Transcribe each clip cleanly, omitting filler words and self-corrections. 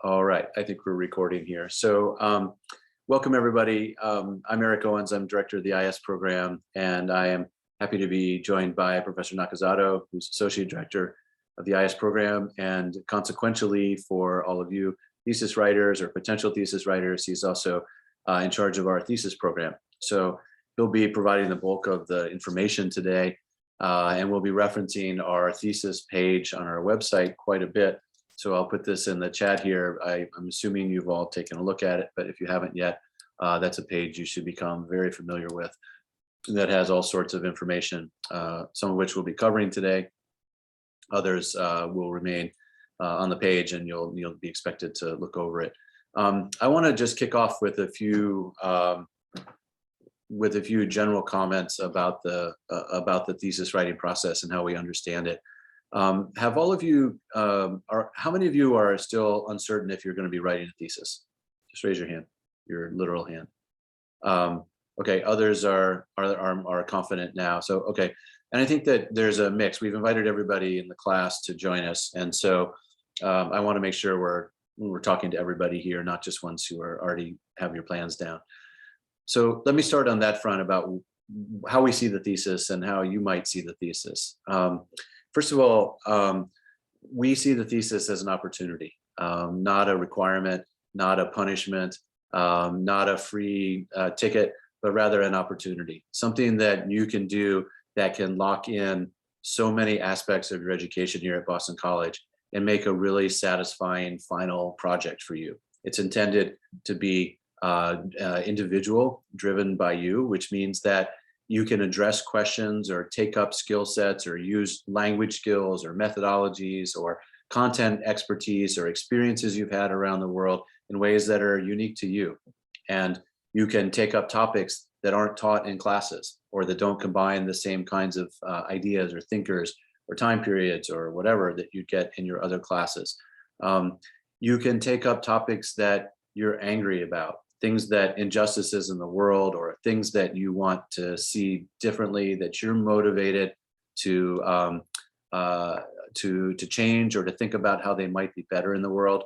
All right, I think we're recording here. So welcome everybody. I'm Eric Owens, I'm director of the IS program, and I am happy to be joined by Professor Nakazato, who's associate director of the IS program, and consequentially for all of you thesis writers or potential thesis writers, he's also in charge of our thesis program. So he'll be providing the bulk of the information today, and we'll be referencing our thesis page on our website quite a bit. So I'll put this in the chat here. I'm assuming you've all taken a look at it, but if you haven't yet, that's a page you should become very familiar with that has all sorts of information, some of which we'll be covering today. Others will remain on the page and you'll be expected to look over it. I want to just kick off with a few general comments about the thesis writing process and how we understand it. Have all of you, how many of you are still uncertain if you're going to be writing a thesis? Just raise your hand, your literal hand. Okay, others are confident now. So, okay. And I think that there's a mix. We've invited everybody in the class to join us. And so I want to make sure we're talking to everybody here, not just ones who are already have your plans down. So let me start on that front about how we see the thesis and how you might see the thesis. First of all, we see the thesis as an opportunity, not a requirement, not a punishment, not a free ticket, but rather an opportunity, something that you can do that can lock in so many aspects of your education here at Boston College and make a really satisfying final project for you. It's intended to be individual, driven by you, which means that you can address questions or take up skill sets or use language skills or methodologies or content expertise or experiences you've had around the world in ways that are unique to you. And you can take up topics that aren't taught in classes or that don't combine the same kinds of ideas or thinkers or time periods or whatever that you get in your other classes. You can take up topics that you're angry about, things that injustices in the world or things that you want to see differently, that you're motivated to change or to think about how they might be better in the world.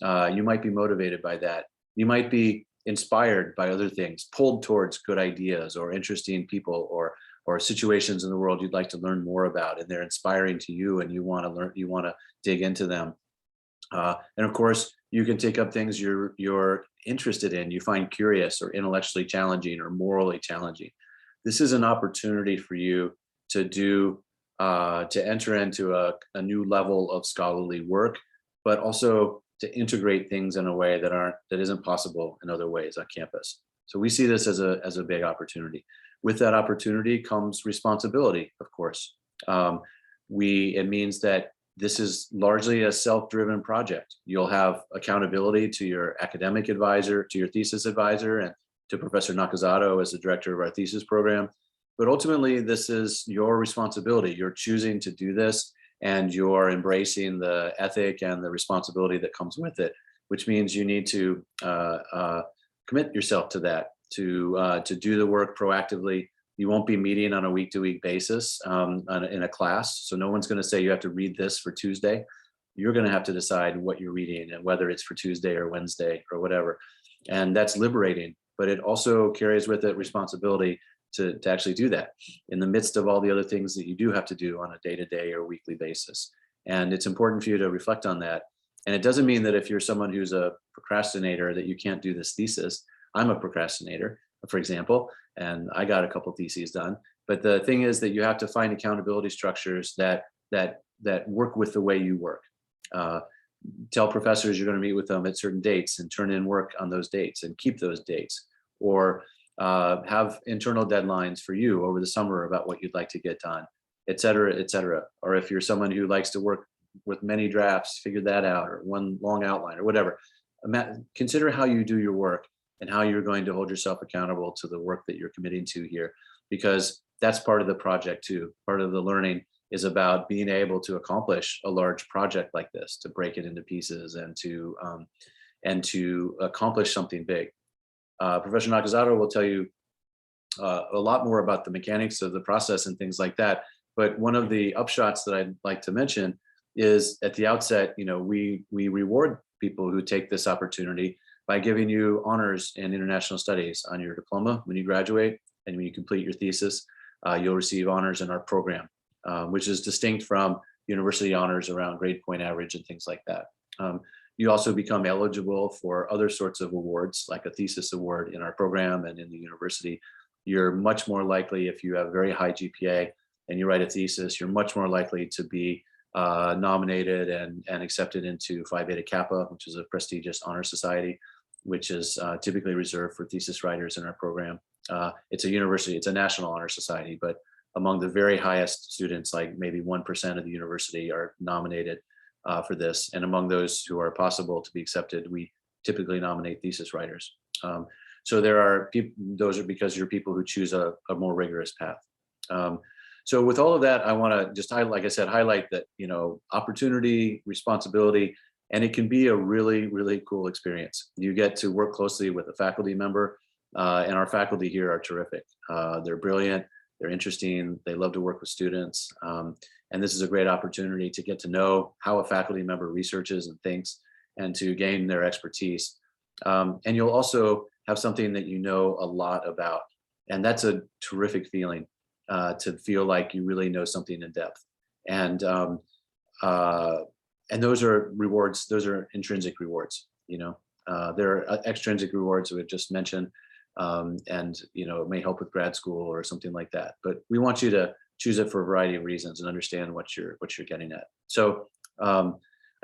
You might be motivated by that. You might be inspired by other things, pulled towards good ideas or interesting people or situations in the world you'd like to learn more about, and they're inspiring to you and you want to learn, you want to dig into them. And of course, you can take up things you're interested in, you find curious or intellectually challenging or morally challenging. This is an opportunity for you to do, to enter into a new level of scholarly work, but also to integrate things in a way that isn't possible in other ways on campus. So we see this as a big opportunity. With that opportunity comes responsibility, of course. It means that this is largely a self-driven project. You'll have accountability to your academic advisor, to your thesis advisor, and to Professor Nakazato as the director of our thesis program. But ultimately, this is your responsibility. You're choosing to do this, and you're embracing the ethic and the responsibility that comes with it, which means you need to commit yourself to that, to do the work proactively. You won't be meeting on a week-to-week basis in a class. So no one's going to say you have to read this for Tuesday. You're going to have to decide what you're reading and whether it's for Tuesday or Wednesday or whatever. And that's liberating, but it also carries with it responsibility to actually do that in the midst of all the other things that you do have to do on a day-to-day or weekly basis. And it's important for you to reflect on that. And it doesn't mean that if you're someone who's a procrastinator that you can't do this thesis. I'm a procrastinator, for example, and I got a couple theses done. But the thing is that you have to find accountability structures that work with the way you work. Tell professors you're going to meet with them at certain dates and turn in work on those dates and keep those dates, or have internal deadlines for you over the summer about what you'd like to get done, et cetera, et cetera. Or if you're someone who likes to work with many drafts, figure that out, or one long outline or whatever. Consider how you do your work and how you're going to hold yourself accountable to the work that you're committing to here, because that's part of the project too. Part of the learning is about being able to accomplish a large project like this, to break it into pieces and to accomplish something big. Professor Nakazato will tell you a lot more about the mechanics of the process and things like that. But one of the upshots that I'd like to mention is at the outset, we reward people who take this opportunity by giving you honors in international studies on your diploma when you graduate, and when you complete your thesis, you'll receive honors in our program, which is distinct from university honors around grade point average and things like that. You also become eligible for other sorts of awards, like a thesis award in our program and in the university. You're much more likely, if you have a very high GPA and you write a thesis, you're much more likely to be nominated and accepted into Phi Beta Kappa, which is a prestigious honor society, which is typically reserved for thesis writers in our program. It's a university, it's a national honor society, but among the very highest students, like maybe 1% of the university are nominated for this. And among those who are possible to be accepted, we typically nominate thesis writers. So there are people, those are because you're people who choose a more rigorous path. So with all of that, I want to just, like I said, highlight that, you know, opportunity, responsibility, and it can be a really, really cool experience. You get to work closely with a faculty member, and our faculty here are terrific. They're brilliant, they're interesting, they love to work with students. And this is a great opportunity to get to know how a faculty member researches and thinks, and to gain their expertise. And you'll also have something that you know a lot about. And that's a terrific feeling, to feel like you really know something in depth. And those are rewards, those are intrinsic rewards, you know. There are extrinsic rewards we've just mentioned, and, you know, it may help with grad school or something like that. But we want you to choose it for a variety of reasons and understand what you're getting at. So I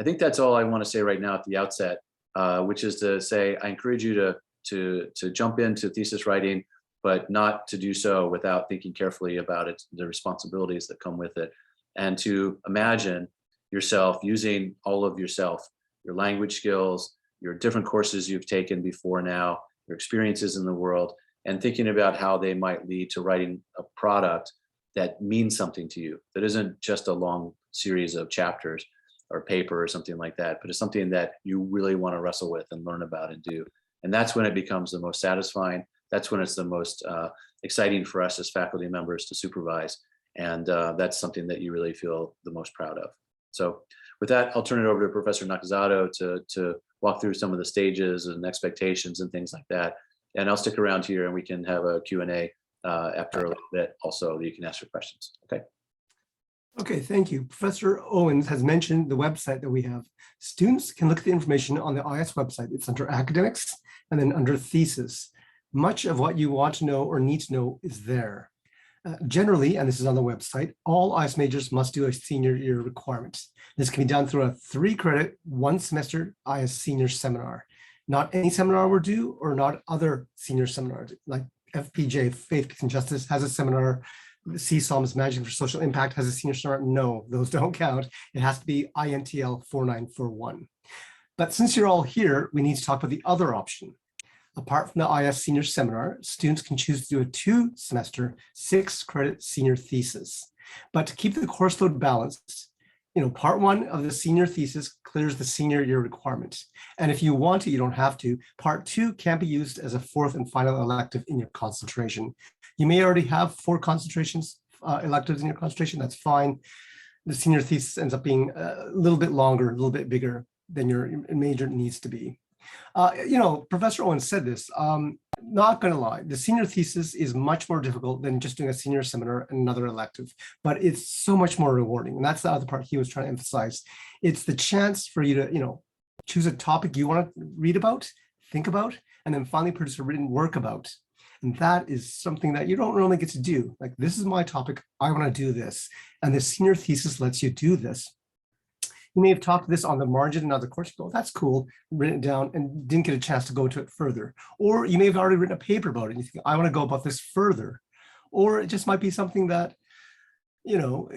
think that's all I want to say right now at the outset, which is to say I encourage you to jump into thesis writing, but not to do so without thinking carefully about it, the responsibilities that come with it, and to imagine yourself using all of yourself, your language skills, your different courses you've taken before now, your experiences in the world, and thinking about how they might lead to writing a product that means something to you, that isn't just a long series of chapters or paper or something like that, but it's something that you really want to wrestle with and learn about and do. And that's when it becomes the most satisfying. That's when it's the most exciting for us as faculty members to supervise. And that's something that you really feel the most proud of. So with that, I'll turn it over to Professor Nakazato to walk through some of the stages and expectations and things like that. And I'll stick around here and we can have a Q&A after a little bit also, that you can ask your questions. Okay. Okay, thank you. Professor Owens has mentioned the website that we have. Students can look at the information on the IS website. It's under academics and then under thesis. Much of what you want to know or need to know is there. Generally, and this is on the website, all IS majors must do a senior year requirement. This can be done through a 3-credit, 1-semester IS senior seminar. Not any seminar will do, or not other senior seminars, like FPJ, Faith, Peace, and Justice, has a seminar. CSOM's Managing for Social Impact has a senior seminar. No, those don't count. It has to be INTL 4941. But since you're all here, we need to talk about the other option. Apart from the IS senior seminar, students can choose to do a 2-semester, 6-credit senior thesis. But to keep the course load balanced, part 1 of the senior thesis clears the senior year requirement. And if you want to, you don't have to. Part 2 can be used as a 4th and final elective in your concentration. You may already have 4 concentrations, electives in your concentration. That's fine. The senior thesis ends up being a little bit longer, a little bit bigger than your major needs to be. Professor Owens said this, not going to lie, the senior thesis is much more difficult than just doing a senior seminar and another elective, but it's so much more rewarding. And that's the other part he was trying to emphasize. It's the chance for you to, choose a topic you want to read about, think about, and then finally produce a written work about. And that is something that you don't normally get to do. Like, this is my topic, I want to do this. And the senior thesis lets you do this. You may have talked this on the margin in other courses. Oh, that's cool, written it down and didn't get a chance to go to it further. Or you may have already written a paper about it and you think, I want to go about this further. Or it just might be something that,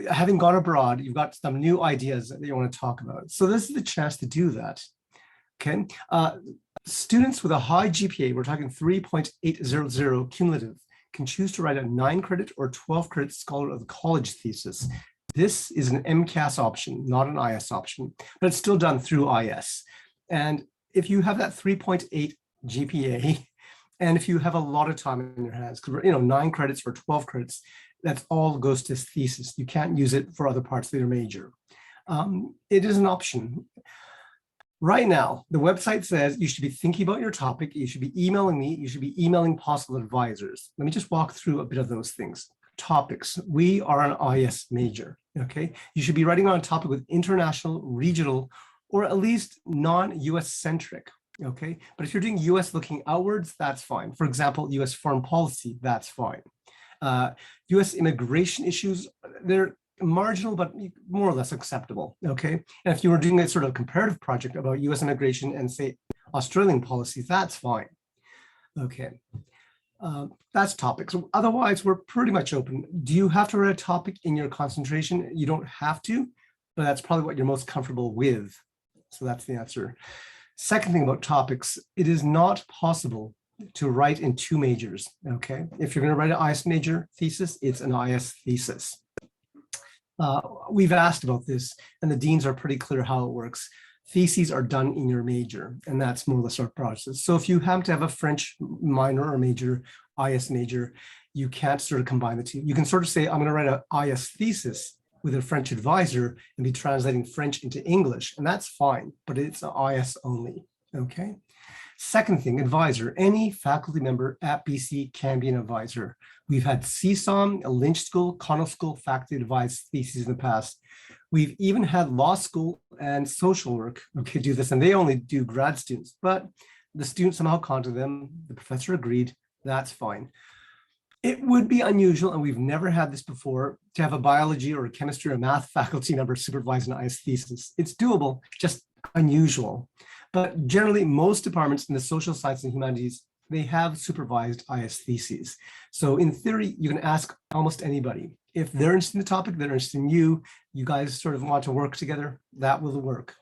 having gone abroad, you've got some new ideas that you want to talk about. So this is the chance to do that. Okay. Students with a high GPA, we're talking 3.800 cumulative, can choose to write a 9-credit or 12-credit Scholar of the College thesis. This is an MCAS option, not an IS option, but it's still done through IS. And if you have that 3.8 GPA, and if you have a lot of time in your hands, because 9 credits or 12 credits, that all goes to thesis. You can't use it for other parts of your major. It is an option. Right now, the website says you should be thinking about your topic. You should be emailing me. You should be emailing possible advisors. Let me just walk through a bit of those things. Topics. We are an IS major, okay? You should be writing on a topic with international, regional, or at least non-US centric, okay? But if you're doing US looking outwards, that's fine. For example, US foreign policy, that's fine. US immigration issues, they're marginal, but more or less acceptable, okay? And if you were doing a sort of comparative project about US immigration and say Australian policies, that's fine, okay? That's topics. Otherwise, we're pretty much open. Do you have to write a topic in your concentration? You don't have to, but that's probably what you're most comfortable with. So that's the answer. Second thing about topics, it is not possible to write in two majors, okay? If you're going to write an IS major thesis, it's an IS thesis. We've asked about this, and the deans are pretty clear how it works. Theses are done in your major, and that's more or less our process. So if you happen to have a French minor or major, IS major, you can't sort of combine the two. You can sort of say, I'm going to write an IS thesis with a French advisor and be translating French into English, and that's fine, but it's an IS only, okay? Second thing, advisor. Any faculty member at BC can be an advisor. We've had CSOM, a Lynch School, Connell School faculty advise theses in the past. We've even had law school and social work, okay, do this, and they only do grad students, but the students somehow contacted them, the professor agreed, that's fine. It would be unusual, and we've never had this before, to have a biology or a chemistry or math faculty member supervise an IS thesis. It's doable, just unusual. But generally, most departments in the social science and humanities, they have supervised IS theses. So in theory, you can ask almost anybody. If they're interested in the topic, they're interested in you, you guys sort of want to work together, that will work.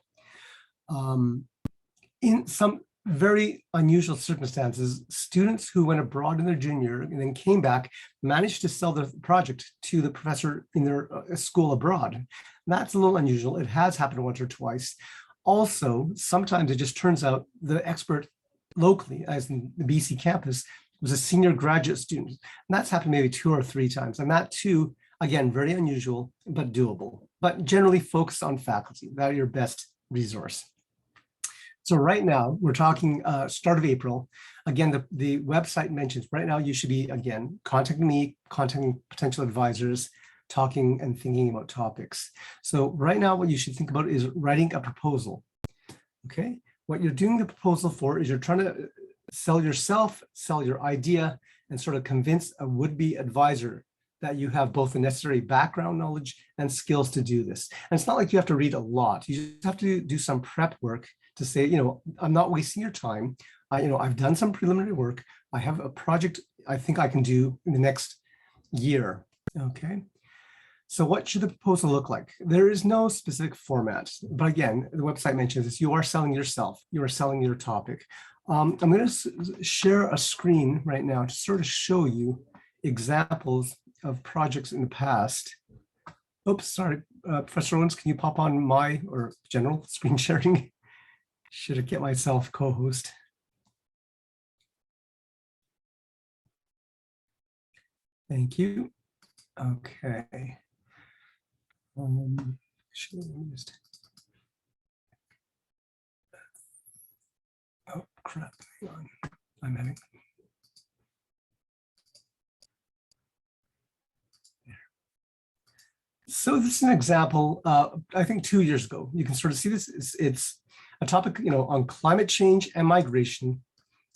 In some very unusual circumstances, students who went abroad in their junior and then came back managed to sell the project to the professor in their school abroad. That's a little unusual. It has happened once or twice. Also, sometimes it just turns out the expert locally, as in the BC campus, was a senior graduate student. And that's happened maybe 2 or 3 times. And that too, again, very unusual, but doable. But generally focus on faculty. That's your best resource. So right now, we're talking start of April. Again, the website mentions right now you should be, again, contacting me, contacting potential advisors, talking and thinking about topics. So right now, what you should think about is writing a proposal, okay? What you're doing the proposal for is you're trying to sell yourself, sell your idea, and sort of convince a would-be advisor that you have both the necessary background knowledge and skills to do this. And it's not like you have to read a lot. You just have to do some prep work to say, you know, I'm not wasting your time. I've done some preliminary work. I have a project I think I can do in the next year, okay? So what should the proposal look like? There is no specific format, but again, the website mentions this, you are selling yourself, you are selling your topic. I'm going to share a screen right now to sort of show you examples of projects in the past. Oops, sorry, Professor Owens, can you pop on my or general screen sharing? Should I get myself co-host? Thank you. Okay. Oh crap, hang on. I'm having. So this is an example, I think 2 years ago. You can sort of see this, it's a topic, on climate change and migration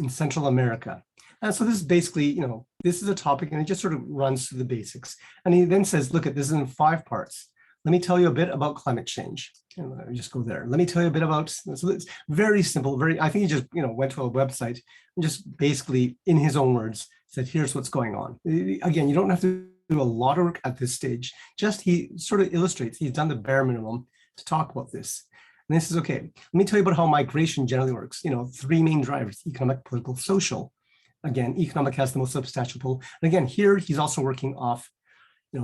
in Central America. And so this is basically, this is a topic and it just sort of runs through the basics. And he then says, look, this is in 5 parts. Let me tell you a bit about climate change. And let me just go there. Let me tell you a bit about, so it's very simple, I think he just, went to a website and just basically in his own words said, here's what's going on. Again, you don't have to do a lot of work at this stage. Just he sort of illustrates, he's done the bare minimum to talk about this. And this is okay. Let me tell you about how migration generally works. 3 main drivers, economic, political, social. Again, economic has the most substantial pull. And again, here he's also working off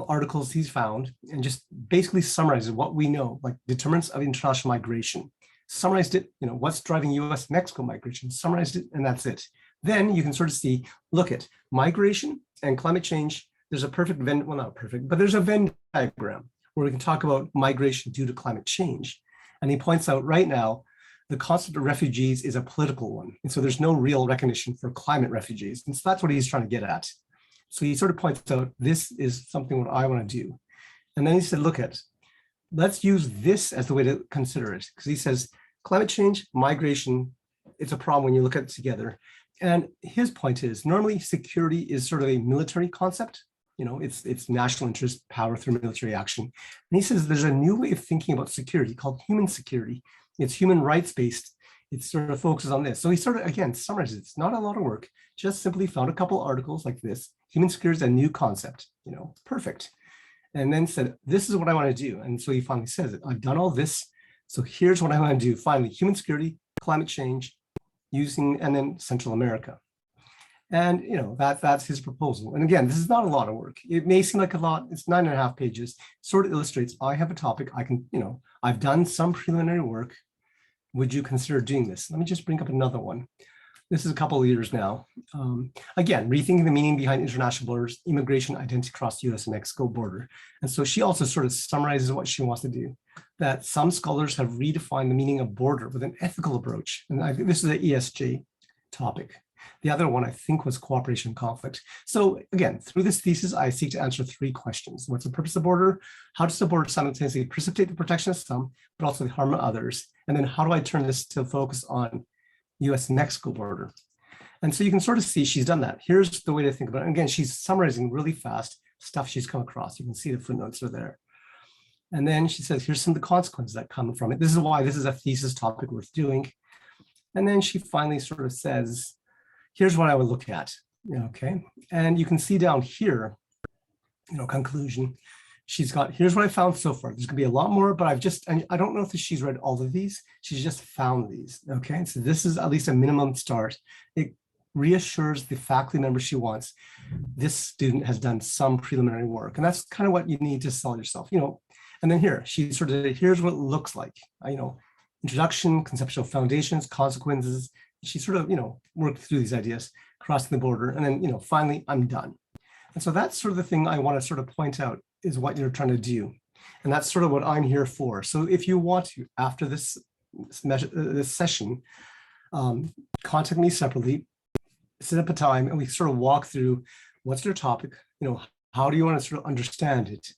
articles he's found and just basically summarizes what we know, like determinants of international migration. Summarized it, what's driving US-Mexico migration, summarized it, and that's it. Then you can sort of see, look at migration and climate change. There's a perfect Venn, well, not perfect, but there's a Venn diagram where we can talk about migration due to climate change. And he points out right now, the concept of refugees is a political one. And so there's no real recognition for climate refugees. And so that's what he's trying to get at. So he sort of points out, this is something what I want to do. And then he said, look at, let's use this as the way to consider it. Because he says, climate change, migration, it's a problem when you look at it together. And his point is, normally security is sort of a military concept. You know, it's national interest, power through military action. And he says there's a new way of thinking about security called human security. It's human rights based. It sort of focuses on this. So he sort of, again, summarizes, it's not a lot of work, just simply found a couple articles like this. Human security is a new concept, you know, perfect. And then said, this is what I want to do. And so he finally says it, I've done all this. So here's what I want to do. Finally, human security, climate change, using, and then Central America. And, you know, that's his proposal. And again, this is not a lot of work. It may seem like a lot. It's 9.5 pages. Sort of illustrates, I have a topic. I can, you know, I've done some preliminary work. Would you consider doing this? Let me just bring up another one. This is a couple of years now. Again, rethinking the meaning behind international borders, immigration identity across the US and Mexico border. And so she also sort of summarizes what she wants to do, that some scholars have redefined the meaning of border with an ethical approach. And I think this is an ESG topic. The other one, I think, was cooperation and conflict. So again, through this thesis, I seek to answer 3 questions. What's the purpose of the border? How does the border simultaneously precipitate the protection of some, but also the harm of others? And then how do I turn this to focus on US-Mexico border? And so you can sort of see she's done that. Here's the way to think about it. And again, she's summarizing really fast stuff she's come across. You can see the footnotes are there. And then she says, here's some of the consequences that come from it. This is why this is a thesis topic worth doing. And then she finally sort of says, here's what I would look at, okay? And you can see down here, you know, conclusion, she's got, here's what I found so far. There's gonna be a lot more, but I don't know if she's read all of these. She's just found these, okay? So this is at least a minimum start. It reassures the faculty member she wants. This student has done some preliminary work, and that's kind of what you need to sell yourself, you know? And then here, she sort of, here's what it looks like, you know, introduction, conceptual foundations, consequences. She sort of, you know, worked through these ideas, crossing the border, and then, you know, finally, I'm done. And so that's sort of the thing I want to sort of point out is what you're trying to do. And that's sort of what I'm here for. So if you want to, after this session, contact me separately, set up a time, and we sort of walk through what's your topic, you know, how do you want to sort of understand it?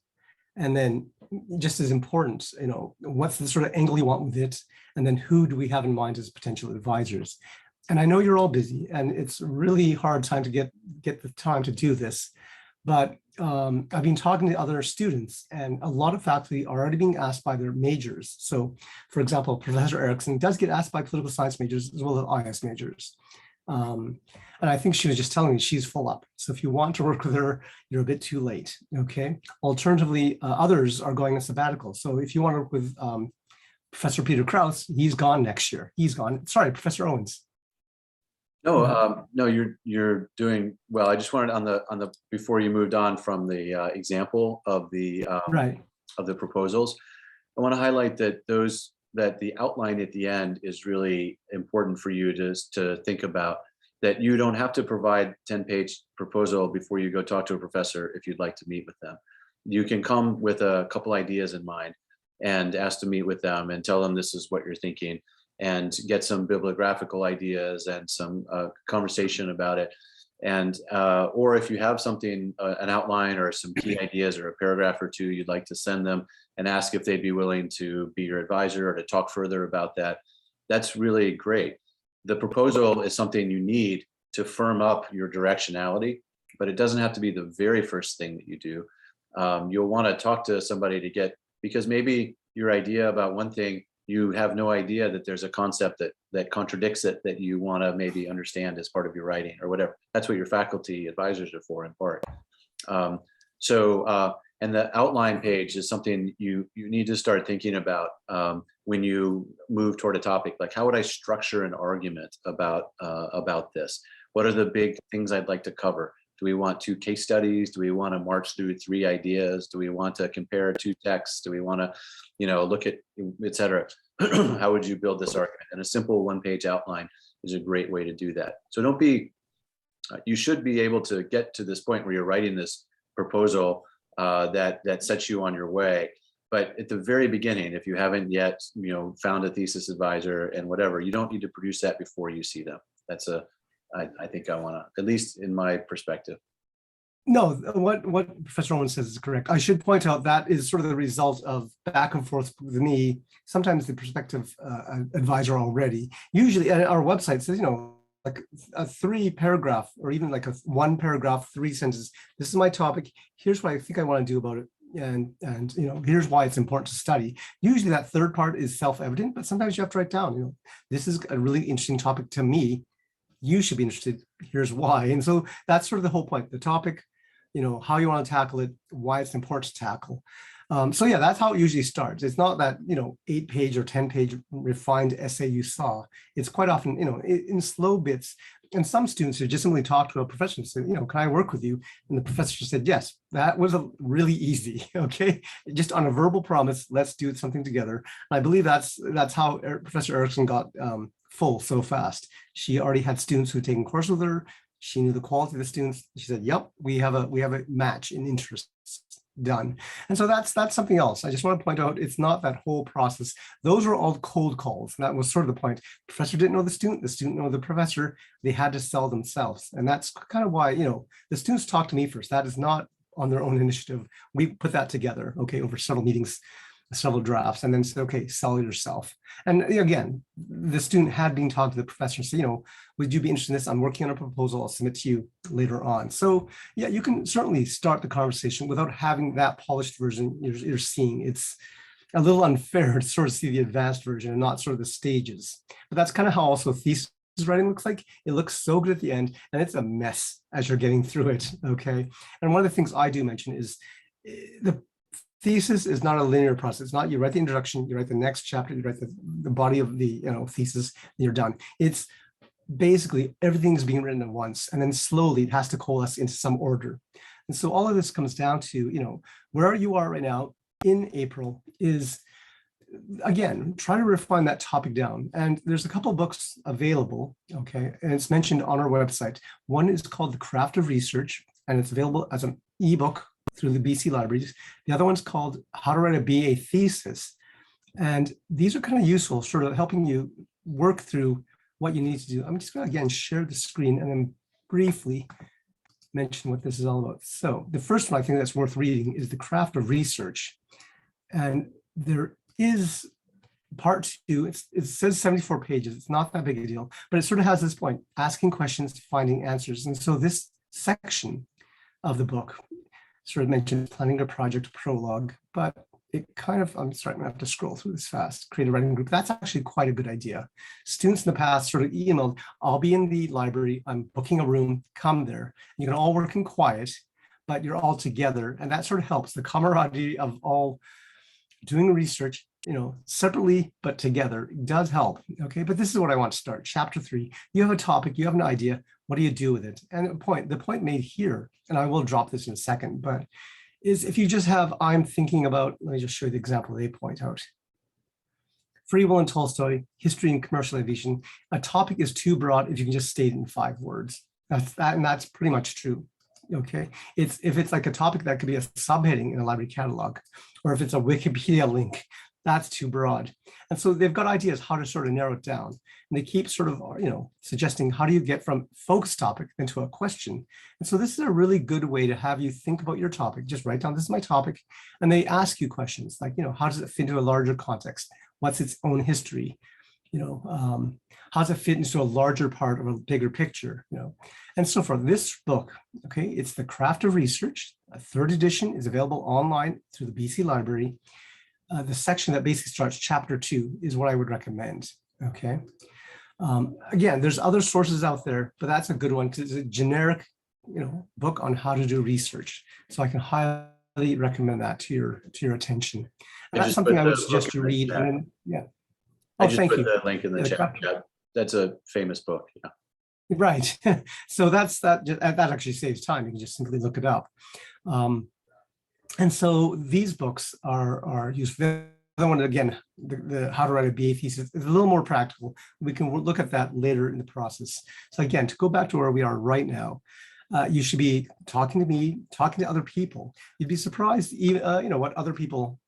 And then just as important, you know, what's the sort of angle you want with it? And then who do we have in mind as potential advisors? And I know you're all busy and it's really hard time to get the time to do this, but I've been talking to other students and a lot of faculty are already being asked by their majors. So for example, Professor Erickson does get asked by political science majors as well as IS majors. And I think she was just telling me she's full up. So if you want to work with her, you're a bit too late, okay? Alternatively, others are going on sabbatical. So if you want to work with Professor Peter Krause, he's gone next year. He's gone, sorry, Professor Owens. No, no, you're doing well. I just wanted on the before you moved on from the example of the right of the proposals, I want to highlight that the outline at the end is really important for you to think about, that you don't have to provide 10-page proposal before you go talk to a professor if you'd like to meet with them. You can come with a couple ideas in mind and ask to meet with them and tell them this is what you're thinking and get some bibliographical ideas and some conversation about it. And or if you have something, an outline or some key ideas or a paragraph or 2 you'd like to send them and ask if they'd be willing to be your advisor or to talk further about that, that's really great. The proposal is something you need to firm up your directionality, but it doesn't have to be the very first thing that you do. You'll want to talk to somebody to get, because maybe your idea about one thing, you have no idea that there's a concept that contradicts it that you want to maybe understand as part of your writing or whatever. That's what your faculty advisors are for in part. And the outline page is something you need to start thinking about when you move toward a topic. Like, how would I structure an argument about this? What are the big things I'd like to cover? Do we want 2 case studies? Do we want to march through 3 ideas? Do we want to compare 2 texts? Do we want to, you know, look at, et cetera? How would you build this argument? And a simple 1-page outline is a great way to do that. So don't be, you should be able to get to this point where you're writing this proposal that sets you on your way. But at the very beginning, if you haven't yet, found a thesis advisor and whatever, you don't need to produce that before you see them. I think I want to, at least in my perspective. No, what Professor Owens says is correct. I should point out that is sort of the result of back and forth with me, sometimes the prospective advisor already. Usually our website says, like a 3-paragraph or even like a 1-paragraph, 3 sentences. This is my topic. Here's what I think I want to do about it. And here's why it's important to study. Usually that third part is self-evident, but sometimes you have to write down, this is a really interesting topic to me. You should be interested. Here's why. And so that's sort of the whole point. The topic, how you want to tackle it, why it's important to tackle. So yeah, that's how it usually starts. It's not that, 8-page or 10-page refined essay you saw. It's quite often, in slow bits. And some students who just simply talk to a professor and say, can I work with you? And the professor said, yes, that was really easy. Okay. Just on a verbal promise, let's do something together. And I believe that's how Professor Erickson got full so fast. She already had students who had taken courses with her. She knew the quality of the students. She said, yep, we have a match in interests. Done. And so that's something else. I just want to point out, it's not that whole process. Those were all cold calls. And that was sort of the point. The professor didn't know the student didn't know the professor. They had to sell themselves. And that's kind of why, the students talk to me first. That is not on their own initiative. We put that together, okay, over several meetings, several drafts, and then said, okay, sell yourself. And again, the student had been talking to the professor and said, would you be interested in this? I'm working on a proposal. I'll submit to you later on. So yeah, you can certainly start the conversation without having that polished version you're seeing. It's a little unfair to sort of see the advanced version and not sort of the stages. But that's kind of how also thesis writing looks like. It looks so good at the end, and it's a mess as you're getting through it, okay? And one of the things I do mention is the thesis is not a linear process. It's not you write the introduction, you write the next chapter, you write the body of the thesis, and you're done. It's basically everything's being written at once, and then slowly it has to coalesce into some order. And so all of this comes down to, where you are right now in April is, again, try to refine that topic down. And there's a couple of books available, okay? And it's mentioned on our website. One is called The Craft of Research, and it's available as an ebook through the BC libraries. The other one's called How to Write a BA Thesis. And these are kind of useful, sort of helping you work through what you need to do. I'm just going to, again, share the screen and then briefly mention what this is all about. So the first one I think that's worth reading is The Craft of Research. And there is part 2. It says 74 pages. It's not that big a deal, but it sort of has this point, asking questions, finding answers. And so this section of the book sort of mentioned planning a project prologue, but it kind of, I'm sorry, I'm gonna have to scroll through this fast, create a writing group. That's actually quite a good idea. Students in the past sort of emailed, I'll be in the library, I'm booking a room, come there. You can all work in quiet, but you're all together. And that sort of helps the camaraderie of all doing research, separately, but together. It does help, okay? But this is what I want to start. Chapter 3, you have a topic, you have an idea, what do you do with it? And the point made here, and I will drop this in a second, but is if you just have, I'm thinking about, let me just show you the example they point out. Free Will and Tolstoy, history and commercial aviation. A topic is too broad if you can just state it in 5 words. And that's pretty much true. Okay, if it's like a topic that could be a subheading in a library catalog, or if it's a Wikipedia link, that's too broad. And so they've got ideas how to sort of narrow it down. And they keep sort of, suggesting how do you get from focus topic into a question. And so this is a really good way to have you think about your topic. Just write down, this is my topic. And they ask you questions like, how does it fit into a larger context? What's its own history? How does it fit into a larger part of a bigger picture? And so for this book, okay, it's The Craft of Research. A 3rd edition is available online through the BC Library. The section that basically starts chapter 2 is what I would recommend, okay? Again, there's other sources out there, but that's a good one because it's a generic, book on how to do research. So I can highly recommend that to your attention. And that's something I would suggest you read. And then, yeah. Oh, thank you. I just put the link in the chat. Yeah, that's a famous book. Yeah. Right. So that actually saves time. You can just simply look it up. And so these books are used. The other one, again, the How to Write a BA Thesis is a little more practical. We can look at that later in the process. So again, to go back to where we are right now, you should be talking to me, talking to other people. You'd be surprised, even what other people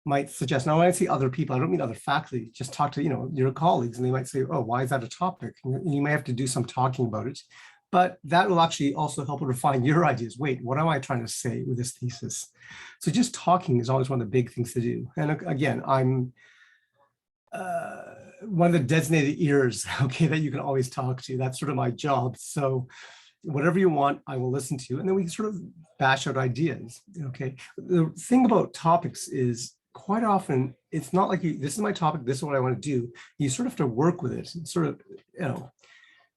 might suggest, now when I say other people, I don't mean other faculty, just talk to, your colleagues, and they might say, oh, why is that a topic? And you may have to do some talking about it, but that will actually also help refine your ideas. Wait, what am I trying to say with this thesis? So just talking is always one of the big things to do. And again, I'm one of the designated ears, okay, that you can always talk to. That's sort of my job. So whatever you want, I will listen to, and then we can sort of bash out ideas, okay? The thing about topics is quite often, it's not like this is my topic, this is what I want to do. You sort of have to work with it, and sort of,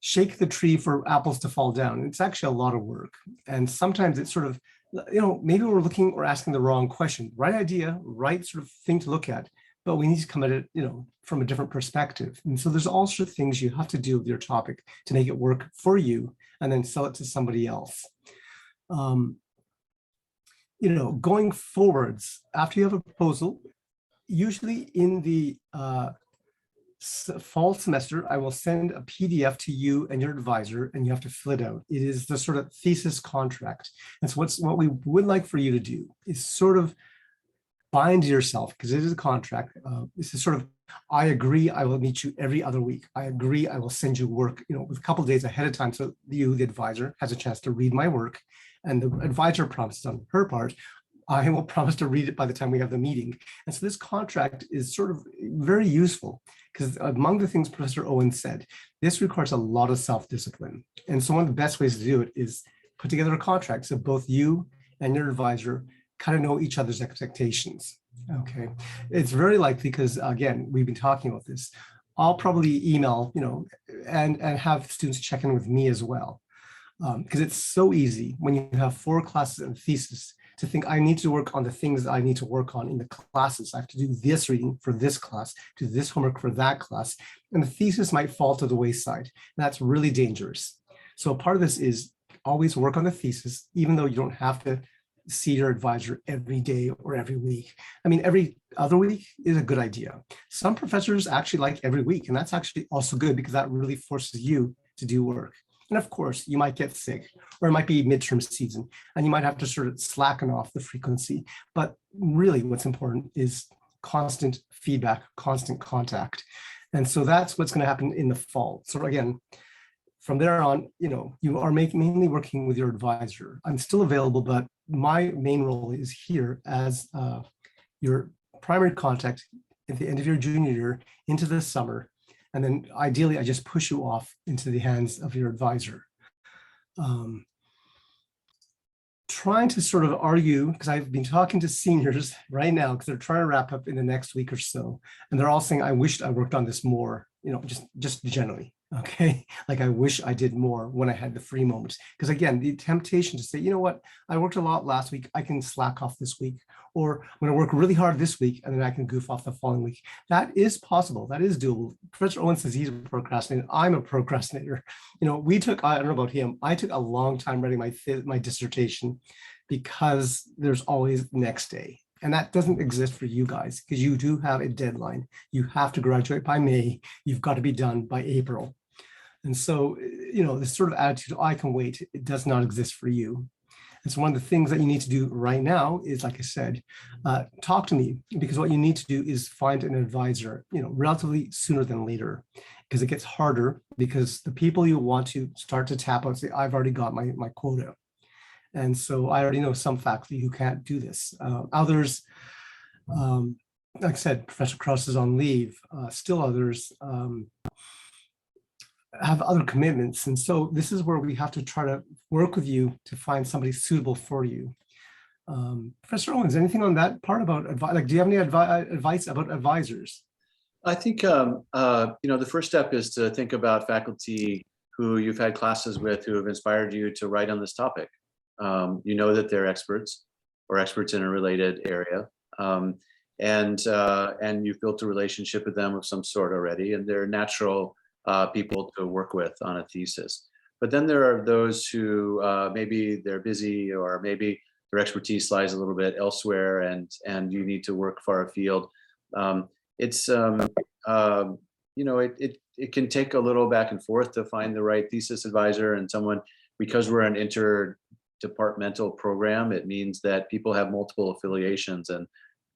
shake the tree for apples to fall down. It's actually a lot of work. And sometimes it's sort of, maybe we're looking or asking the wrong question, right idea, right sort of thing to look at, but we need to come at it, from a different perspective. And so there's all sorts of things you have to do with your topic to make it work for you and then sell it to somebody else. Going forwards, after you have a proposal, usually in the fall semester, I will send a PDF to you and your advisor, and you have to fill it out. It is the sort of thesis contract. And so what we would like for you to do is sort of bind yourself, because it is a contract. This is sort of, I agree, I will meet you every other week. I agree, I will send you work, with a couple of days ahead of time, so you, the advisor, has a chance to read my work, and the advisor promises on her part, I will promise to read it by the time we have the meeting. And so this contract is sort of very useful, because among the things Professor Owens said, this requires a lot of self-discipline. And so one of the best ways to do it is put together a contract so both you and your advisor kind of know each other's expectations. Okay, it's very likely, because again, we've been talking about this, I'll probably email, and have students check in with me as well. Because it's so easy when you have 4 classes and thesis to think I need to work on the things that I need to work on in the classes. I have to do this reading for this class, do this homework for that class, and the thesis might fall to the wayside. And that's really dangerous. So part of this is always work on the thesis, even though you don't have to see your advisor every day or every week. I mean, every other week is a good idea. Some professors actually like every week, and that's actually also good, because that really forces you to do work. And of course, you might get sick, or it might be midterm season, and you might have to sort of slacken off the frequency. But really what's important is constant feedback, constant contact. And so that's what's going to happen in the fall. So again, from there on, you are mainly working with your advisor. I'm still available, but my main role is here as your primary contact at the end of your junior year into the summer. And then ideally, I just push you off into the hands of your advisor. Trying to sort of argue, because I've been talking to seniors right now, because they're trying to wrap up in the next week or so. And they're all saying, I wished I worked on this more, just generally. Okay, like I wish I did more when I had the free moments. Because again, the temptation to say, you know what, I worked a lot last week, I can slack off this week, or I'm going to work really hard this week and then I can goof off the following week. That is possible, that is doable. Professor Owens says he's a procrastinator, I'm a procrastinator. We took, I don't know about him, I took a long time writing my dissertation, because there's always next day. And that doesn't exist for you guys, because you do have a deadline. You have to graduate by May, you've got to be done by April. And so, this sort of attitude, I can wait, it does not exist for you. And so one of the things that you need to do right now is, like I said, talk to me, because what you need to do is find an advisor, relatively sooner than later, because it gets harder, because the people you want to start to tap on say, I've already got my quota. And so I already know some faculty who can't do this. Others, like I said, Professor Krauss is on leave, still others, have other commitments. And so this is where we have to try to work with you to find somebody suitable for you. Professor Owens, anything on that part about advice? Like, do you have any advice about advisors? I think, the first step is to think about faculty who you've had classes with who have inspired you to write on this topic. You know that they're experts or experts in a related area. And you've built a relationship with them of some sort already, and they're natural people to work with on a thesis. But then there are those who maybe they're busy, or maybe their expertise lies a little bit elsewhere, and you need to work far afield. It can take a little back and forth to find the right thesis advisor and someone, because we're an interdepartmental program. It means that people have multiple affiliations, and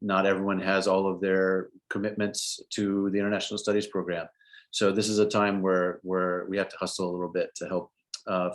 not everyone has all of their commitments to the international studies program. So this is a time where we have to hustle a little bit to help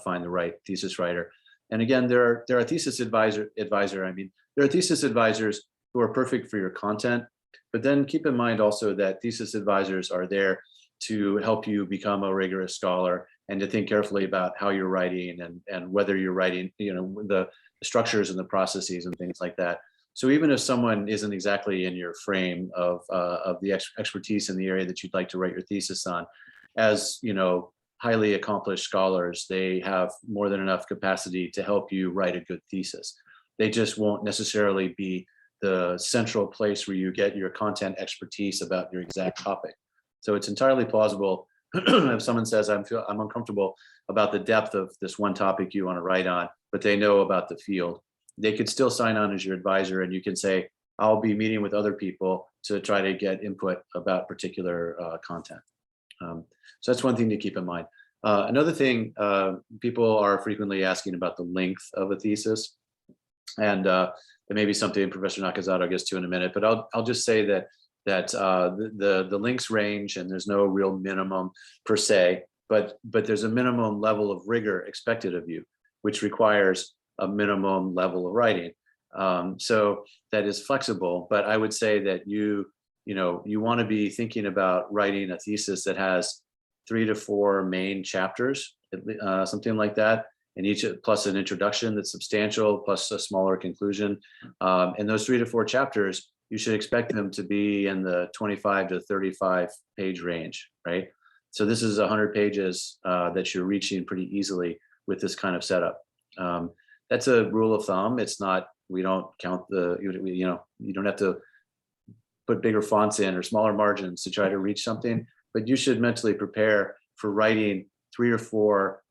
find the right thesis writer. And again, there are thesis advisor. I mean, there are thesis advisors who are perfect for your content, but then keep in mind also that thesis advisors are there to help you become a rigorous scholar and to think carefully about how you're writing and whether you're writing, you know, the structures and the processes and things like that. So even if someone isn't exactly in your frame of the expertise in the area that you'd like to write your thesis on, as you know, highly accomplished scholars, they have more than enough capacity to help you write a good thesis. They just won't necessarily be the central place where you get your content expertise about your exact topic. So it's entirely plausible if someone says, I'm uncomfortable about the depth of this one topic you want to write on, but they know about the field, they could still sign on as your advisor, and you can say, I'll be meeting with other people to try to get input about particular content. So that's one thing to keep in mind. Another thing, people are frequently asking about the length of a thesis, and it may be something Professor Nakazato gets to in a minute, but I'll just say that the lengths range, and there's no real minimum per se, but there's a minimum level of rigor expected of you, which requires a minimum level of writing. So that is flexible, but I would say that you want to be thinking about writing a thesis that has 3 to 4 main chapters, something like that, and each plus an introduction that's substantial, plus a smaller conclusion. And those 3 to 4 chapters, you should expect them to be in the 25 to 35 page range, right? So this is 100 pages that you're reaching pretty easily with this kind of setup. That's a rule of thumb. It's not, we don't count you don't have to put bigger fonts in or smaller margins to try to reach something, but you should mentally prepare for writing 3 or 4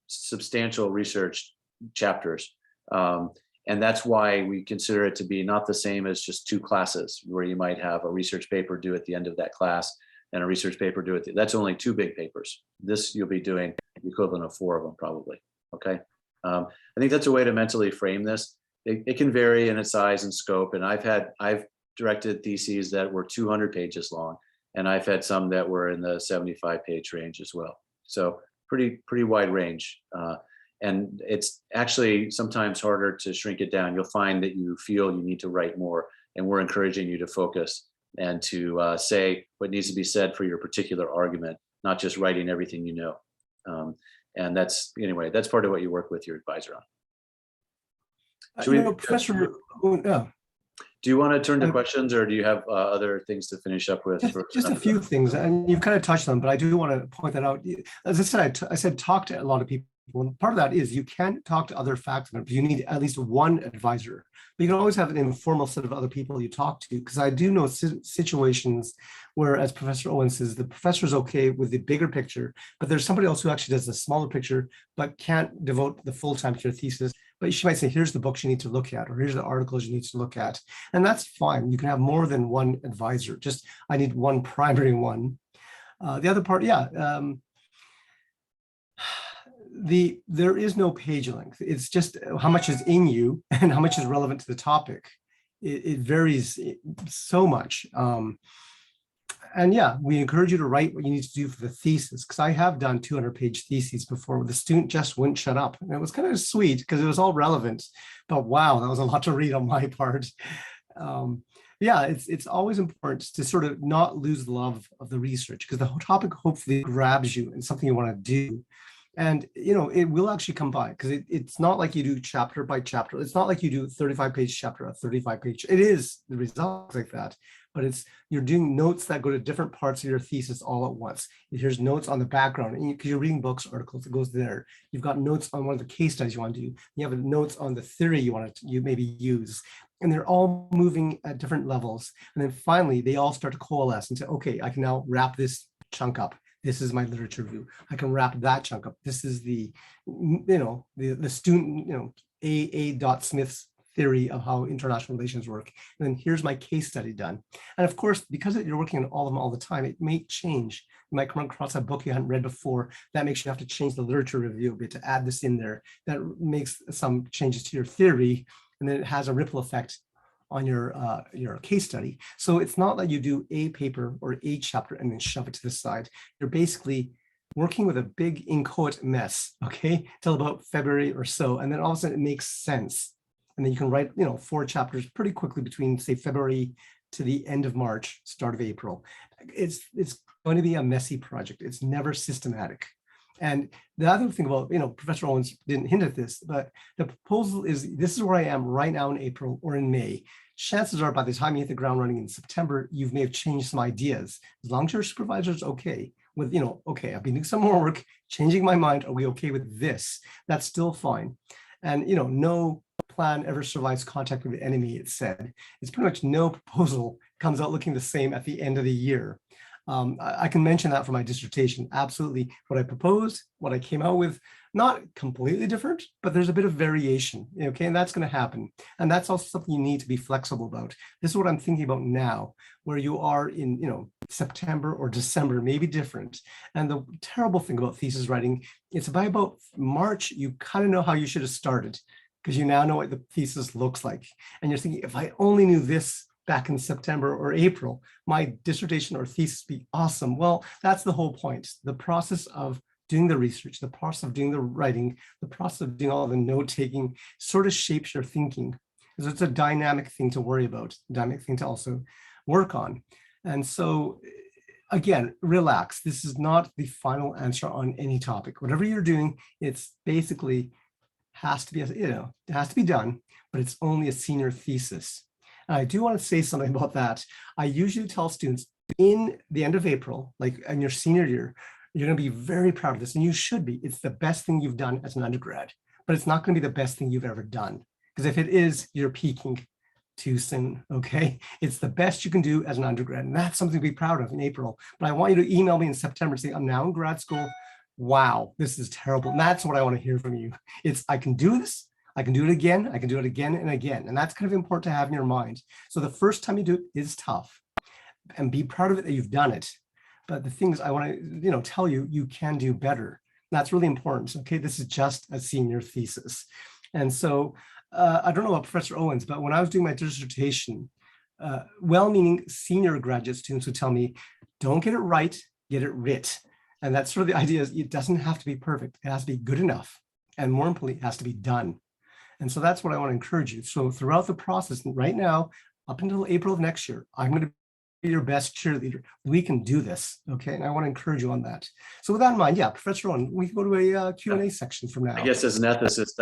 substantial research chapters. And that's why we consider it to be not the same as just 2 classes, where you might have a research paper due at the end of that class and a research paper due at that's only 2 big papers. This you'll be doing the equivalent of 4 of them probably, okay? I think that's a way to mentally frame this. It can vary in its size and scope, and I've directed theses that were 200 pages long, and I've had some that were in the 75 page range as well. So pretty wide range. And it's actually sometimes harder to shrink it down. You'll find that you feel you need to write more, and we're encouraging you to focus and to say what needs to be said for your particular argument, not just writing everything you know. And that's part of what you work with your advisor on. Professor, do you want to turn to questions, or do you have other things to finish up with? Just a few things, and you've kind of touched on them, but I do want to point that out. As I said, I said talk to a lot of people. Well, part of that is you can't talk to other faculty members. You need at least one advisor, but you can always have an informal set of other people you talk to, because I do know situations where, as Professor Owens says, the professor is okay with the bigger picture, but there's somebody else who actually does the smaller picture, but can't devote the full time to your thesis. But she might say, here's the books you need to look at, or here's the articles you need to look at. And that's fine. You can have more than one advisor. Just, I need one primary one. The other part, there is no page length. It's just how much is in you and how much is relevant to the topic. It varies so much. And yeah, we encourage you to write what you need to do for the thesis, because I have done 200-page theses before where the student just wouldn't shut up. And it was kind of sweet because it was all relevant, but wow, that was a lot to read on my part. Yeah, it's always important to sort of not lose the love of the research, because the topic hopefully grabs you and something you want to do. And, it will actually come by, because it's not like you do chapter by chapter. It's not like you do 35-page chapter, a 35-page. It is the results like that, but you're doing notes that go to different parts of your thesis all at once. Here's notes on the background, and because you're reading books, articles, it goes there. You've got notes on one of the case studies you want to do. You have notes on the theory you maybe use, and they're all moving at different levels. And then finally, they all start to coalesce and say, okay, I can now wrap this chunk up. This is my literature review. I can wrap that chunk up. This is the student, A. Smith's theory of how international relations work. And then here's my case study done. And of course, because you're working on all of them all the time, it may change. You might come across a book you hadn't read before. That makes you have to change the literature review a bit to add this in there. That makes some changes to your theory. And then it has a ripple effect on your case study. So it's not that you do a paper or a chapter and then shove it to the side. You're basically working with a big inchoate mess, okay, till about February or so, and then all of a sudden it makes sense. And then you can write, 4 chapters pretty quickly between, say, February to the end of March, start of April. It's going to be a messy project. It's never systematic. And the other thing about, Professor Owens didn't hint at this, but the proposal is, this is where I am right now in April or in May. Chances are by the time you hit the ground running in September, you may have changed some ideas. As long as your supervisor is okay with, okay, I've been doing some more work, changing my mind. Are we okay with this? That's still fine. And, no plan ever survives contact with the enemy, it said. It's pretty much no proposal comes out looking the same at the end of the year. I can mention that for my dissertation. Absolutely. What I proposed, what I came out with, not completely different, but there's a bit of variation, okay? And that's going to happen. And that's also something you need to be flexible about. This is what I'm thinking about now, where you are in, September or December, maybe different. And the terrible thing about thesis writing, it's by about March, you kind of know how you should have started because you now know what the thesis looks like. And you're thinking, if I only knew this back in September or April, my dissertation or thesis would be awesome. Well, that's the whole point. The process of doing the research, the process of doing the writing, the process of doing all the note-taking sort of shapes your thinking. Because it's a dynamic thing to worry about, a dynamic thing to also work on. And so, again, relax. This is not the final answer on any topic. Whatever you're doing, it's basically has to be, it has to be done, but it's only a senior thesis. And I do want to say something about that. I usually tell students in the end of April, like in your senior year, you're going to be very proud of this, and you should be. It's the best thing you've done as an undergrad, but it's not going to be the best thing you've ever done. Because if it is, you're peaking too soon, okay? It's the best you can do as an undergrad, and that's something to be proud of in April. But I want you to email me in September and say, I'm now in grad school. Wow, this is terrible. And that's what I want to hear from you. It's, I can do this. I can do it again. I can do it again and again. And that's kind of important to have in your mind. So the first time you do it is tough, and be proud of it that you've done it. But the things I want to, tell you, you can do better. That's really important. Okay, this is just a senior thesis. And so I don't know about Professor Owens, but when I was doing my dissertation, well-meaning senior graduate students would tell me, don't get it right, get it writ. And that's sort of the idea is it doesn't have to be perfect. It has to be good enough. And more importantly, it has to be done. And so that's what I want to encourage you. So throughout the process, right now, up until April of next year, I'm going to be your best cheerleader. We can do this, okay? And I want to encourage you on that. So with that in mind, yeah, Professor Owen, we can go to a Q&A section from now. I guess as an ethicist,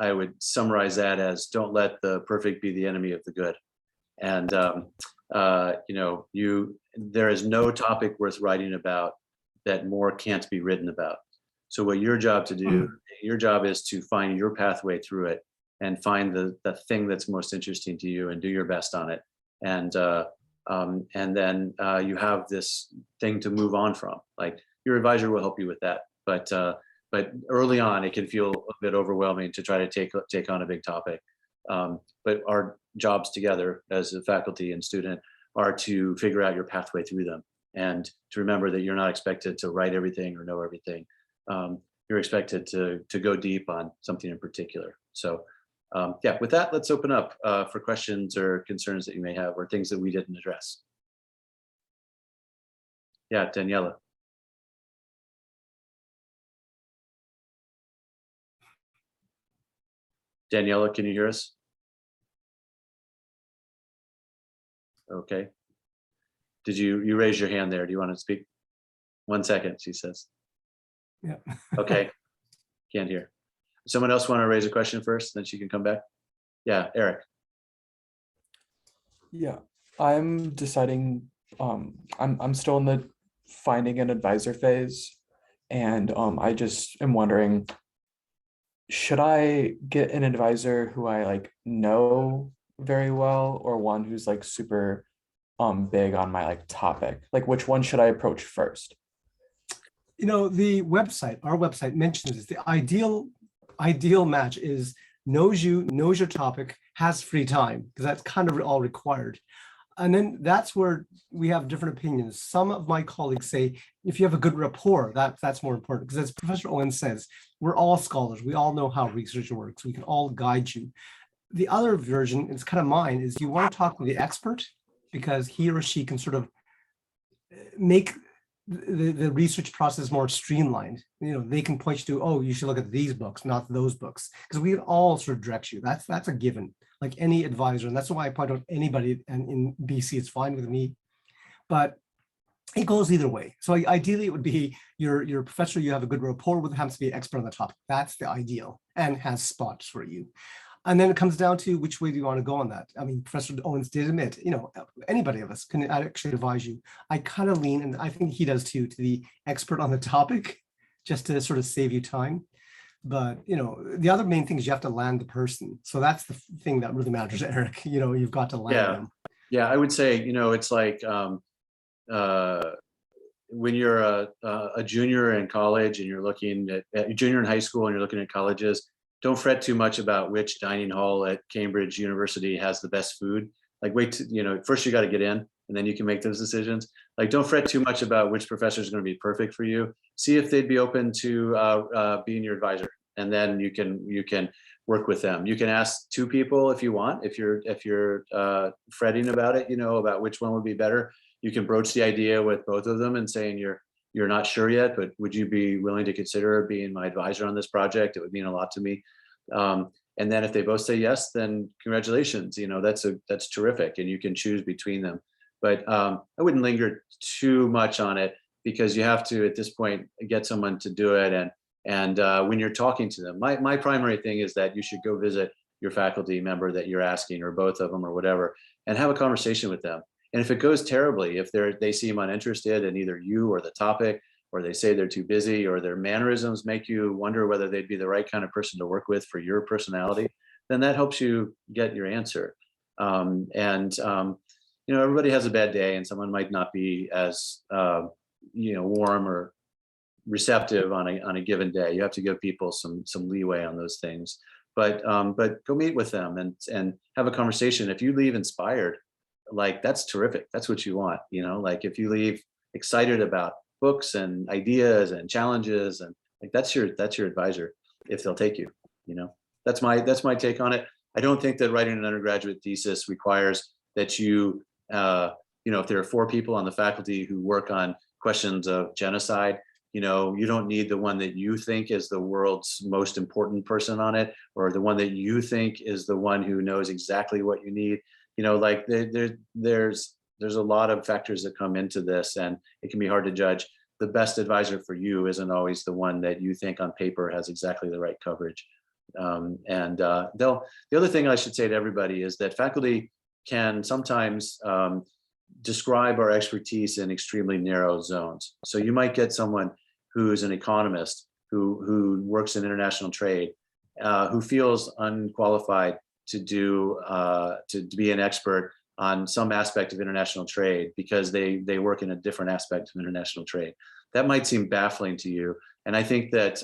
I would summarize that as don't let the perfect be the enemy of the good. And there is no topic worth writing about that more can't be written about. So what your job to do, your job is to find your pathway through it and find the thing that's most interesting to you and do your best on it. And then you have this thing to move on from. Like your advisor will help you with that. But early on, it can feel a bit overwhelming to try to take on a big topic. But our jobs together as a faculty and student are to figure out your pathway through them and to remember that you're not expected to write everything or know everything. You're expected to go deep on something in particular. So yeah, with that, let's open up for questions or concerns that you may have or things that we didn't address. Yeah, Daniela. Daniela, can you hear us? Okay. Did you raise your hand there? Do you want to speak? 1 second, she says. Yeah. Okay. Can't hear. Someone else want to raise a question first, then she can come back? Yeah, Eric. Yeah, I'm deciding, I'm still in the finding an advisor phase, and I just am wondering, should I get an advisor who I like know very well, or one who's like super big on my like topic? Like, which one should I approach first? The website, our website mentions this. The ideal match is knows you, knows your topic, has free time, because that's kind of all required. And then that's where we have different opinions. Some of my colleagues say, if you have a good rapport, that's more important. Because as Professor Owen says, we're all scholars. We all know how research works. We can all guide you. the other version is kind of mine, is you want to talk to the expert because he or she can sort of make the research process more streamlined. You know, they can point you to, oh, you should look at these books, not those books, because we can all sort of direct you. That's a given, like any advisor. And that's why I point out anybody, and in BC, it's fine with me, but it goes either way. So ideally it would be your professor you have a good rapport with happens to be an expert on the topic. That's the ideal and has spots for you. And then it comes down to which way do you want to go on that? I mean, Professor Owens did admit, you know, anybody of us can actually advise you. I kind of lean, and I think he does too, to the expert on the topic, just to sort of save you time. But, you know, the other main thing is you have to land the person. So that's the thing that really matters, Eric. You know, you've got to land them. Yeah, I would say, you know, it's like when you're a junior in college and you're looking at junior in high school and you're looking at colleges, don't fret too much about which dining hall at Cambridge University has the best food. Like wait, you know, first you got to get in and then you can make those decisions. Like don't fret too much about which professor is going to be perfect for you. See if they'd be open to being your advisor, and then you can work with them. You can ask two people if you want, if you're fretting about it, you know, about which one would be better. You can broach the idea with both of them and saying you're not sure yet, but would you be willing to consider being my advisor on this project? It would mean a lot to me. And then if they both say yes, then congratulations. You know, that's terrific, and you can choose between them. But I wouldn't linger too much on it because you have to, at this point, get someone to do it. And when you're talking to them, my primary thing is that you should go visit your faculty member that you're asking, or both of them, or whatever, and have a conversation with them. And if it goes terribly, if they seem uninterested in either you or the topic, or they say they're too busy, or their mannerisms make you wonder whether they'd be the right kind of person to work with for your personality, then that helps you get your answer. You know, everybody has a bad day, and someone might not be as you know, warm or receptive on a given day. You have to give people some leeway on those things. But go meet with them and have a conversation. If you leave inspired, like that's terrific. That's what you want, you know, like if you leave excited about books and ideas and challenges, and like that's your advisor, if they'll take you, you know. That's my take on it. I don't think that writing an undergraduate thesis requires that you you know, if there are 4 people on the faculty who work on questions of genocide, you know, you don't need the one that you think is the world's most important person on it, or the one that you think is the one who knows exactly what you need. You know, like there's a lot of factors that come into this, and it can be hard to judge. The best advisor for you isn't always the one that you think on paper has exactly the right coverage. The other thing I should say to everybody is that faculty can sometimes describe our expertise in extremely narrow zones. So you might get someone who's an economist who works in international trade, who feels unqualified to be an expert on some aspect of international trade because they work in a different aspect of international trade. That might seem baffling to you, and I think that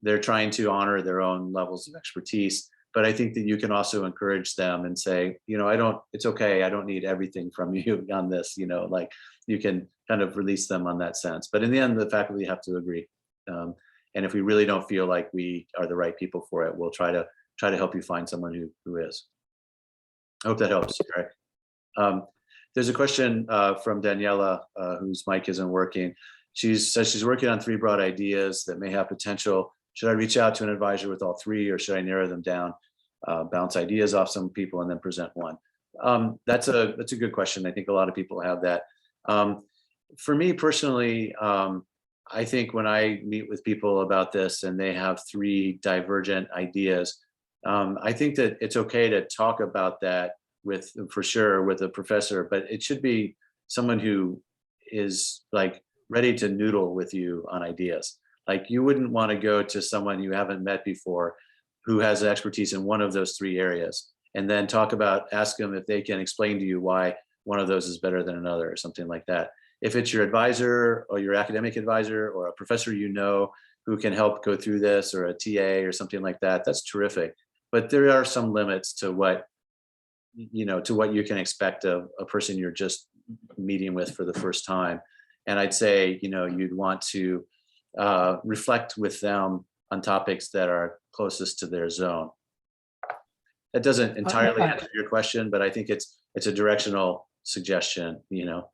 they're trying to honor their own levels of expertise. But I think that you can also encourage them and say, you know, it's okay. I don't need everything from you on this, you know, like you can kind of release them on that sense. But in the end, the faculty have to agree. And if we really don't feel like we are the right people for it, we'll try to help you find someone who is. I hope that helps, Eric. There's a question from Daniela, whose mic isn't working. She says she's working on 3 broad ideas that may have potential. Should I reach out to an advisor with all 3, or should I narrow them down, bounce ideas off some people, and then present one? That's a good question. I think a lot of people have that. For me personally, I think when I meet with people about this and they have 3 divergent ideas, I think that it's okay to talk about that for sure with a professor, but it should be someone who is like ready to noodle with you on ideas. Like you wouldn't want to go to someone you haven't met before who has expertise in one of those 3 areas and then ask them if they can explain to you why one of those is better than another or something like that. If it's your advisor or your academic advisor or a professor you know who can help go through this, or a TA or something like that, that's terrific. But there are some limits to what you can expect of a person you're just meeting with for the first time. And I'd say, you know, you'd want to reflect with them on topics that are closest to their zone. That doesn't entirely yeah. answer your question, but I think it's a directional suggestion, you know.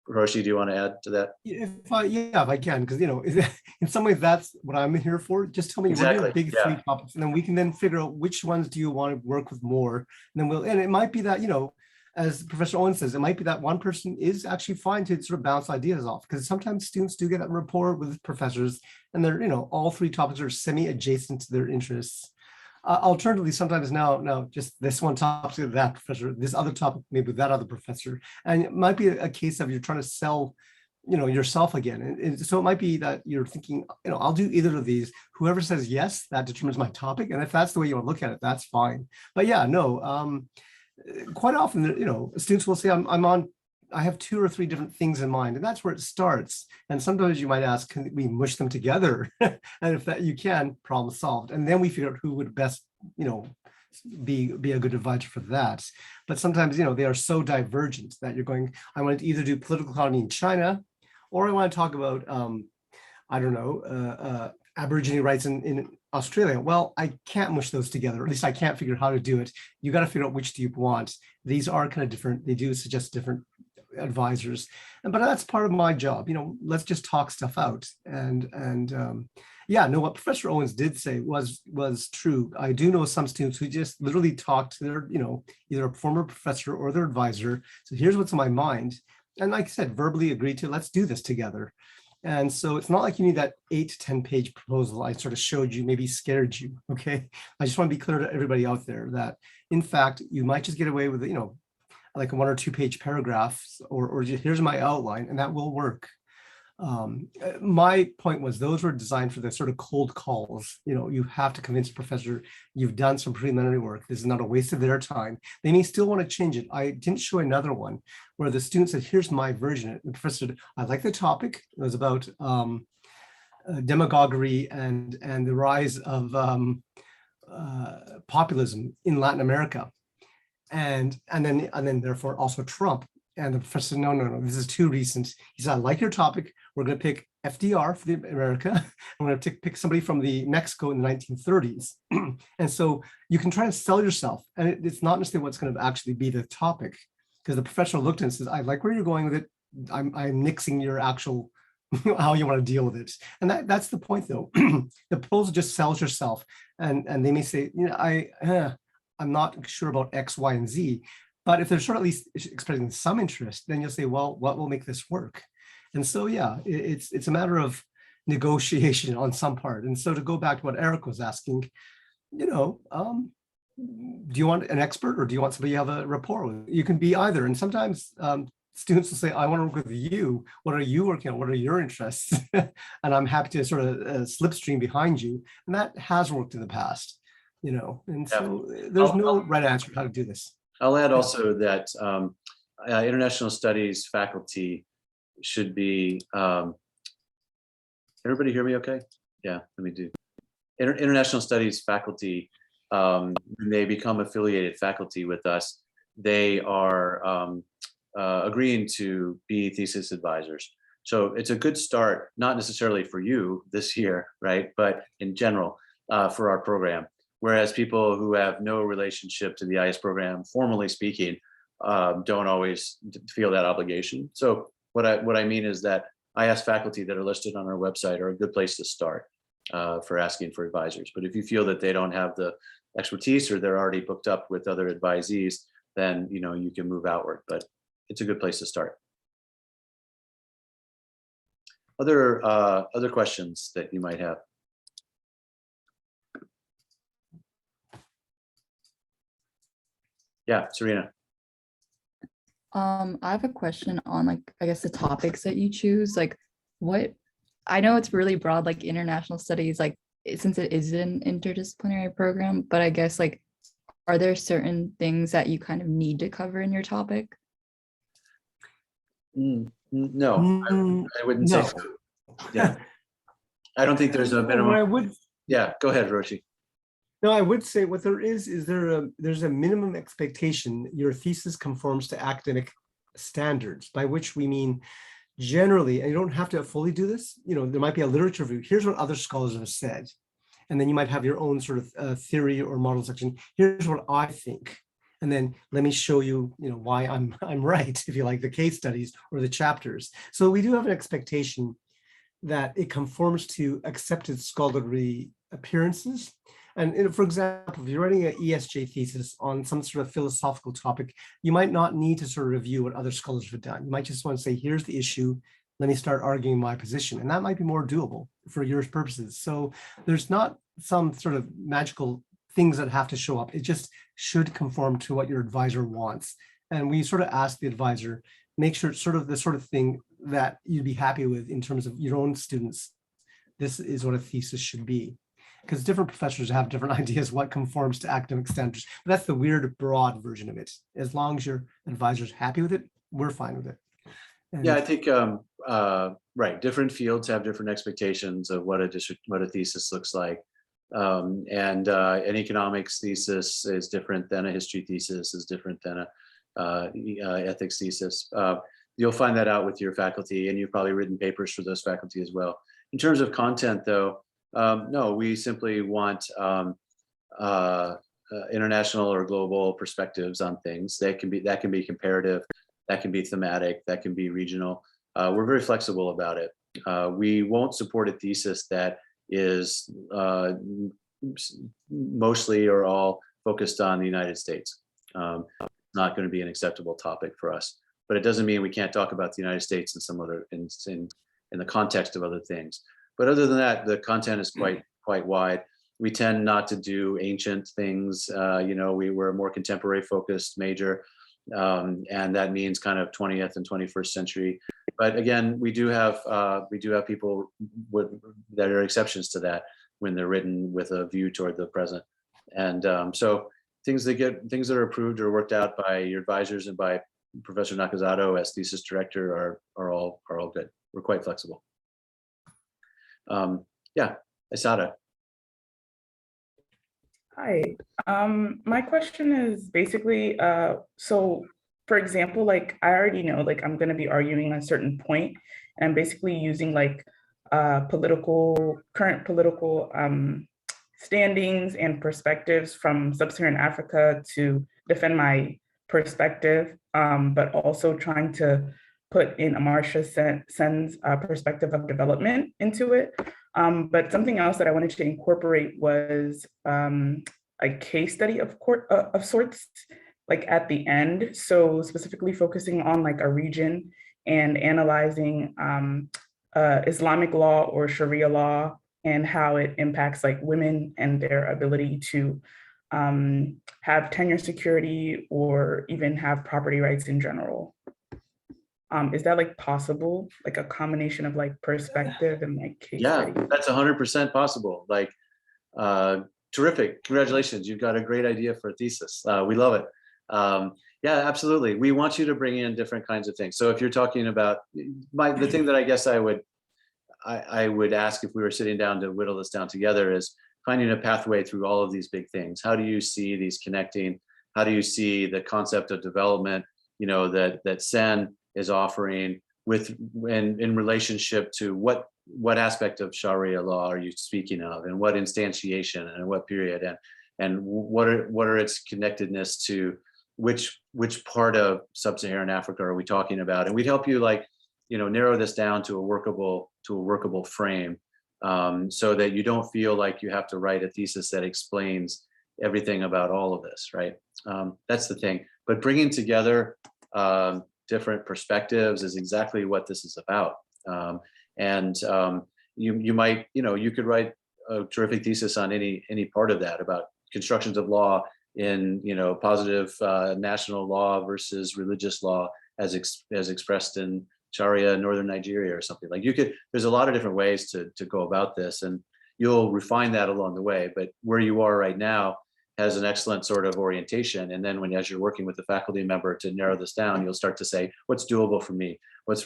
Roshi, do you want to add to that? If I can, because in some ways that's what I'm here for. Just tell me what are Exactly. your big Yeah. three topics, and then we can then figure out which ones do you want to work with more. And then and it might be that, as Professor Owen says, it might be that one person is actually fine to sort of bounce ideas off, because sometimes students do get that rapport with professors, and they're, all three topics are semi-adjacent to their interests. Alternatively, sometimes now just this one topic with that professor, this other topic maybe with that other professor, and it might be a case of you're trying to sell, yourself again. And so it might be that you're thinking, I'll do either of these. Whoever says yes, that determines my topic, and if that's the way you want to look at it, that's fine. But yeah, no, quite often, students will say, I have 2 or 3 different things in mind, and that's where it starts. And sometimes you might ask, can we mush them together? And if that you can, problem solved. And then we figure out who would best, be a good advisor for that. But sometimes, they are so divergent that you're going, I want to either do political economy in China, or I want to talk about, I don't know, Aboriginal rights in Australia. Well, I can't mush those together. At least I can't figure out how to do it. You got to figure out which do you want. These are kind of different. They do suggest different advisors, but that's part of my job. Let's just talk stuff out. And yeah, no, what Professor Owens did say was true. I do know some students who just literally talk to their, either a former professor or their advisor. So here's what's in my mind. And like I said, verbally agreed to, let's do this together. And so it's not like you need that 8 to 10 page proposal I sort of showed you, maybe scared you. Okay. I just want to be clear to everybody out there that in fact, you might just get away with, like a 1 or 2 page paragraphs, or just, here's my outline, and that will work. My point was those were designed for the sort of cold calls. You have to convince a professor you've done some preliminary work. This is not a waste of their time. They may still want to change it. I didn't show another one where the student said, here's my version. The professor said, I like the topic. It was about demagoguery and the rise of populism in Latin America. And then therefore also Trump. And the professor said, no, this is too recent. He said, I like your topic. We're going to pick FDR for the America. And we're going to pick somebody from the Mexico in the 1930s. And so you can try to sell yourself. And it's not necessarily what's going to actually be the topic, because the professional looked and says, I like where you're going with it. I'm nixing your actual how you want to deal with it. And that's the point though. The proposal just sells yourself. And they may say, I'm not sure about X, Y, and Z. But if they're sort of at least expressing some interest, then you'll say, well, what will make this work? And so, yeah, it's a matter of negotiation on some part. And so to go back to what Eric was asking, do you want an expert or do you want somebody you have a rapport with? You can be either. And sometimes students will say, I want to work with you. What are you working on? What are your interests? And I'm happy to sort of slipstream behind you. And that has worked in the past, and so there's no right answer how to do this. I'll add also that international studies faculty should be, everybody hear me okay? Yeah, let me do. International studies faculty, when they become affiliated faculty with us, they are agreeing to be thesis advisors. So it's a good start, not necessarily for you this year, right? But in general, for our program. Whereas people who have no relationship to the IS program, formally speaking, don't always feel that obligation. So what I mean is that IS faculty that are listed on our website are a good place to start for asking for advisors. But if you feel that they don't have the expertise or they're already booked up with other advisees, then you can move outward. But it's a good place to start. Other questions that you might have? Yeah, Serena. I have a question on I guess the topics that you choose. I know it's really broad, like international studies, since it is an interdisciplinary program, but I guess are there certain things that you kind of need to cover in your topic? No, I wouldn't say so. Yeah. I don't think there's a minimum. Yeah, go ahead, Roshi. No, I would say what there is there's a minimum expectation your thesis conforms to academic standards, by which we mean generally, and you don't have to fully do this, there might be a literature review. Here's what other scholars have said. And then you might have your own sort of theory or model section. Here's what I think. And then let me show you, why I'm right, if you like, the case studies or the chapters. So we do have an expectation that it conforms to accepted scholarly appearances. And for example, if you're writing an ESJ thesis on some sort of philosophical topic, you might not need to sort of review what other scholars have done. You might just want to say, here's the issue, let me start arguing my position. And that might be more doable for your purposes. So there's not some sort of magical things that have to show up. It just should conform to what your advisor wants. And we sort of ask the advisor, make sure it's sort of the sort of thing that you'd be happy with in terms of your own students. This is what a thesis should be. Because different professors have different ideas what conforms to academic standards. But that's the weird, broad version of it. As long as your advisor's happy with it, we're fine with it. And Yeah, I think right. Different fields have different expectations of what a thesis looks like, and an economics thesis is different than a history thesis, is different than a ethics thesis. You'll find that out with your faculty, and you've probably written papers for those faculty as well. In terms of content, though, no, we simply want international or global perspectives on things. That can be comparative, that can be thematic, that can be regional. We're very flexible about it. We won't support a thesis that is mostly or all focused on the United States. Not going to be an acceptable topic for us. But it doesn't mean we can't talk about the United States in some other in the context of other things. But other than that, the content is quite wide. We tend not to do ancient things. We're a more contemporary focused major, and that means kind of 20th and 21st century. But again, we do have people that are exceptions to that when they're written with a view toward the present. And so things that are approved or worked out by your advisors and by Professor Nakazato as thesis director are all good. We're quite flexible. Yeah, Asada. Hi. My question is basically, so for example, like I already know, like I'm going to be arguing a certain point, and I'm basically using like current political standings and perspectives from Sub-Saharan Africa to defend my perspective, but also trying to put in Amartya Sen's perspective of development into it. But something else that I wanted to incorporate was a case study of sorts, like at the end. So specifically focusing on like a region and analyzing Islamic law or Sharia law and how it impacts like women and their ability to have tenure security or even have property rights in general. Is that like possible, like a combination of like perspective and like case study? That's 100% possible. Like, terrific, congratulations, you've got a great idea for a thesis. We love it. Yeah, absolutely. We want you to bring in different kinds of things. So if you're talking about the thing that I guess I would ask if we were sitting down to whittle this down together is finding a pathway through all of these big things. How do you see these connecting? How do you see the concept of development, that Sen is offering in relationship to what aspect of Sharia law are you speaking of, and what instantiation and what period, and what are its connectedness to which part of Sub-Saharan Africa are we talking about? And we'd help you narrow this down to a workable frame, so that you don't feel like you have to write a thesis that explains everything about all of this, right? That's the thing. But bringing together different perspectives is exactly what this is about. You might, you could write a terrific thesis on any part of that, about constructions of law in, positive national law versus religious law as expressed in Sharia, Northern Nigeria or something. Like there's a lot of different ways to go about this, and you'll refine that along the way. But where you are right now has an excellent sort of orientation. And then as you're working with the faculty member to narrow this down, you'll start to say, what's doable for me? What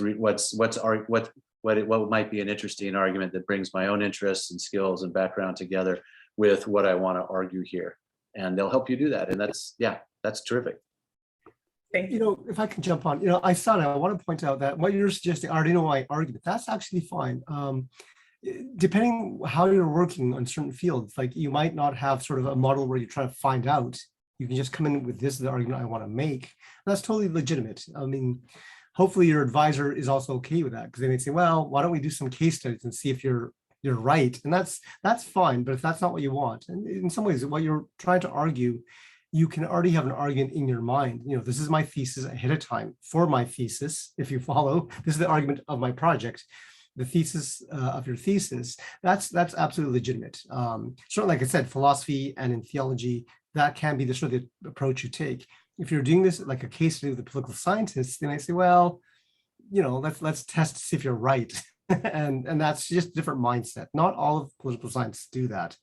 might be an interesting argument that brings my own interests and skills and background together with what I want to argue here. And they'll help you do that. And that's terrific. Thank you. If I can jump on, I want to point out that what you're suggesting, I already know my argument, that's actually fine. depending how you're working on certain fields, like you might not have sort of a model where you try to find out. You can just come in with, this is the argument I want to make. That's totally legitimate. I mean, hopefully your advisor is also okay with that, because they may say, well, why don't we do some case studies and see if you're right? And that's fine. But if that's not what you want, and in some ways what you're trying to argue, you can already have an argument in your mind. You know, this is my thesis ahead of time for my thesis. If you follow, this is the argument of my project. The thesis of your thesis, that's absolutely legitimate. Certainly, like I said, philosophy and in theology, that can be the sort of the approach you take. If you're doing this like a case study with the political scientists, they might say, well, you know, let's test to see if you're right. and that's just a different mindset. Not all of political science do that.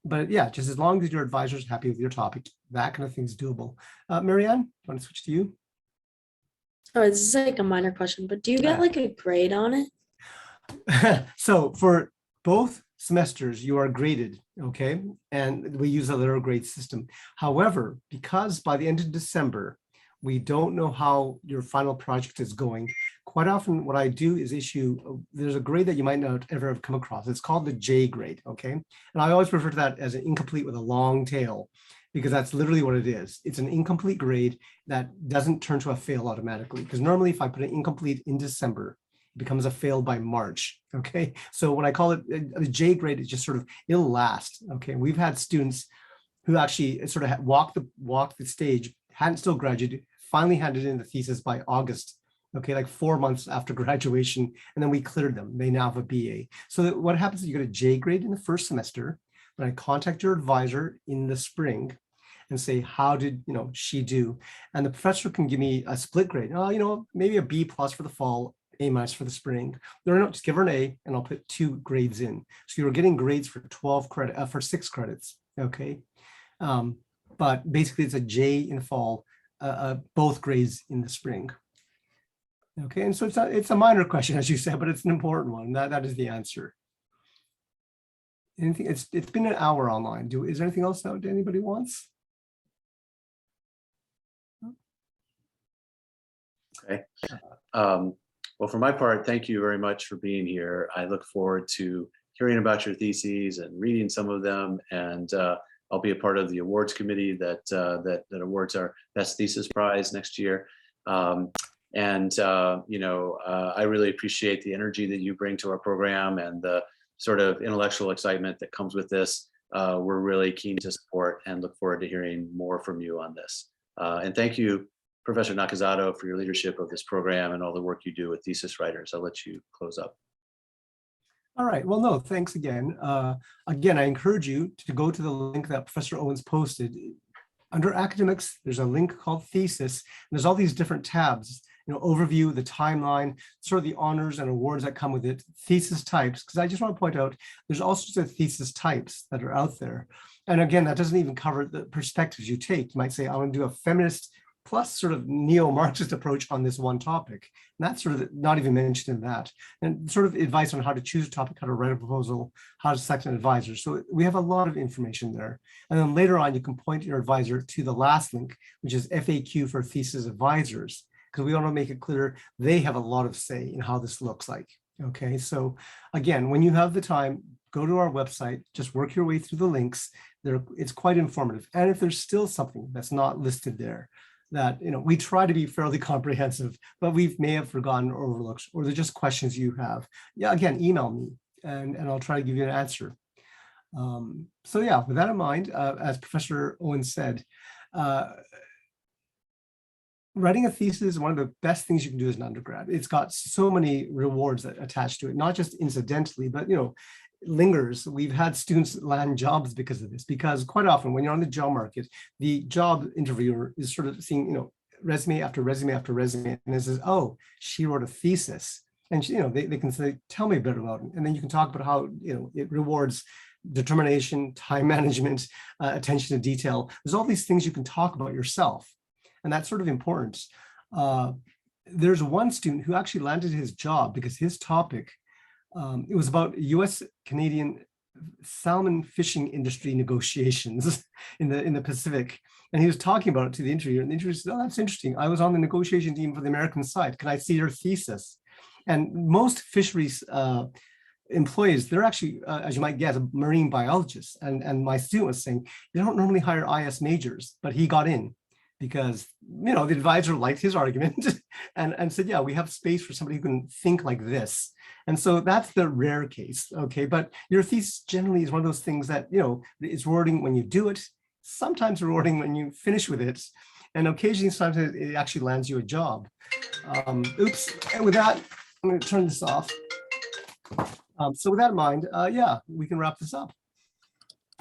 But yeah, just as long as your advisor is happy with your topic, that kind of thing is doable. Marianne, want to switch to you? Oh, this is like a minor question, but do you get like a grade on it? So for both semesters, you are graded, okay? And we use a letter grade system. However, because by the end of December, we don't know how your final project is going, quite often what I do is issue, there's a grade that you might not ever have come across. It's called the J grade, okay? And I always refer to that as an incomplete with a long tail, because that's literally what it is. It's an incomplete grade that doesn't turn to a fail automatically. Because normally if I put an incomplete in December, it becomes a fail by March, okay? So when I call it a J grade, it's just sort of, it'll last, okay? We've had students who actually sort of walked the stage, hadn't still graduated, finally handed in the thesis by August, okay, like 4 months after graduation, and then we cleared them. They now have a BA. So that what happens is you get a J grade in the first semester, when I contact your advisor in the spring and say, how did she do? And the professor can give me a split grade. Maybe a B+ for the fall, A- for the spring. No, just give her an A, and I'll put 2 grades in. So you're getting grades for 12 credit for 6 credits. Okay, but basically it's a J in fall, both grades in the spring. Okay, and so it's a minor question, as you said, but it's an important one. That is the answer. Anything? It's been an hour online. Is there anything else that anybody wants? Okay. Well, for my part, thank you very much for being here. I look forward to hearing about your theses and reading some of them, and I'll be a part of the awards committee that awards our best thesis prize next year. I really appreciate the energy that you bring to our program and the sort of intellectual excitement that comes with this. We're really keen to support and look forward to hearing more from you on this. And thank you, Professor Nakazato, for your leadership of this program and all the work you do with thesis writers. I'll let you close up. All right. Well, no, thanks again. Again, I encourage you to go to the link that Professor Owens posted. Under academics, there's a link called Thesis, and there's all these different tabs, overview, the timeline, sort of the honors and awards that come with it, thesis types, because I just want to point out, there's all sorts of thesis types that are out there. And again, that doesn't even cover the perspectives you take. You might say, I want to do a feminist plus sort of neo-Marxist approach on this one topic. And that's sort of not even mentioned in that. And sort of advice on how to choose a topic, how to write a proposal, how to select an advisor. So we have a lot of information there. And then later on, you can point your advisor to the last link, which is FAQ for thesis advisors, because we want to make it clear they have a lot of say in how this looks like. Okay, so again, when you have the time, go to our website, just work your way through the links. It's quite informative. And if there's still something that's not listed there, that we try to be fairly comprehensive, but we may have forgotten or overlooked, or they're just questions you have. Yeah, again, email me and I'll try to give you an answer. So yeah, with that in mind, as Professor Owen said, writing a thesis is one of the best things you can do as an undergrad. It's got so many rewards attached to it, not just incidentally, but lingers. We've had students land jobs because of this, because quite often when you're on the job market, the job interviewer is sort of seeing, resume after resume after resume, and it says, oh, she wrote a thesis. And they can say, tell me a bit about it. And then you can talk about how it rewards determination, time management, attention to detail. There's all these things you can talk about yourself. And that's sort of important. There's one student who actually landed his job because his topic, it was about US-Canadian salmon fishing industry negotiations in the Pacific. And he was talking about it to the interviewer, and the interviewer said, oh, that's interesting. I was on the negotiation team for the American side. Can I see your thesis? And most fisheries employees, they're actually, as you might guess, marine biologists. And my student was saying, they don't normally hire IS majors, but he got in because, the advisor liked his argument and said, yeah, we have space for somebody who can think like this. And so that's the rare case, okay? But your thesis generally is one of those things that, it's rewarding when you do it, sometimes rewarding when you finish with it, and occasionally sometimes it actually lands you a job. Oops, and with that, I'm gonna turn this off. So with that in mind, yeah, we can wrap this up.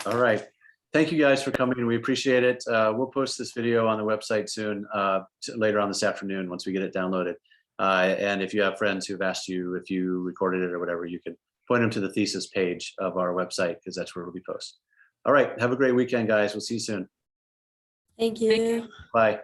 All right. Thank you guys for coming. We appreciate it. We'll post this video on the website soon, later on this afternoon, once we get it downloaded. And if you have friends who've asked you if you recorded it or whatever, you can point them to the thesis page of our website, because that's where we'll be posted. All right. Have a great weekend, guys. We'll see you soon. Thank you. Bye.